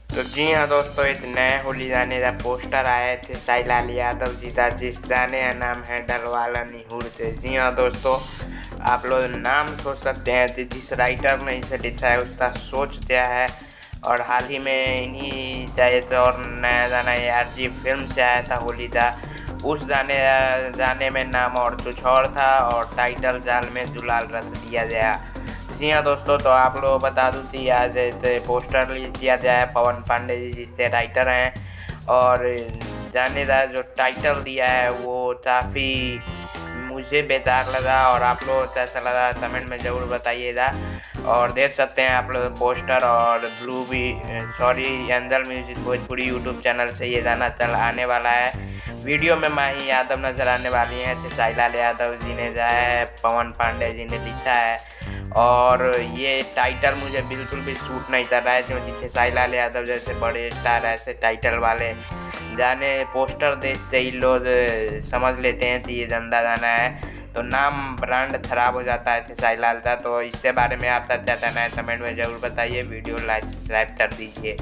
तो जी हाँ दोस्तों, एक नए होली गाने का पोस्टर आए थे साई लाल यादव जी का, जिस गाने का नाम है डलवाला निहुर थे। जी हाँ दोस्तों, आप लोग नाम सोच सकते हैं कि जिस राइटर ने इसे लिखा है उसका सोच क्या है। और हाल ही में इन्हीं चाहे तो और नया गाना RG फिल्म से आया था होली का। उस गाने में नाम और कुछ और था और टाइटल जाल में दुलाल रख दिया गया। जी हाँ दोस्तों, तो आप लोग बता दूँ कि आज जैसे पोस्टर रिलीज किया गया है पवन पांडे जी जिससे राइटर हैं। और जानेदार जो टाइटल दिया है वो काफ़ी मुझे बेकार लगा, और आप लोगों को कैसा लगा कमेंट में ज़रूर बताइएगा। और देख सकते हैं आप लोग पोस्टर, और angel music Bhojpuri YouTube channel से ये गाना चल आने वाला है। वीडियो में माही यादव नजर आने वाली हैं, साई लाल यादव जी ने जो है पवन पांडे जी ने लिखा है। और ये टाइटल मुझे बिल्कुल भी सूट नहीं कर रहा है, क्योंकि साई लाल यादव जैसे बड़े स्टार ऐसे टाइटल वाले जाने पोस्टर देखते ही लोग समझ लेते हैं कि ये गंदा गाना है, तो नाम ब्रांड खराब हो जाता है साई लाल का। तो इसके बारे में आपका क्या कहना है कमेंट में ज़रूर बताइए। वीडियो लाइक सब्सक्राइब कर दीजिए।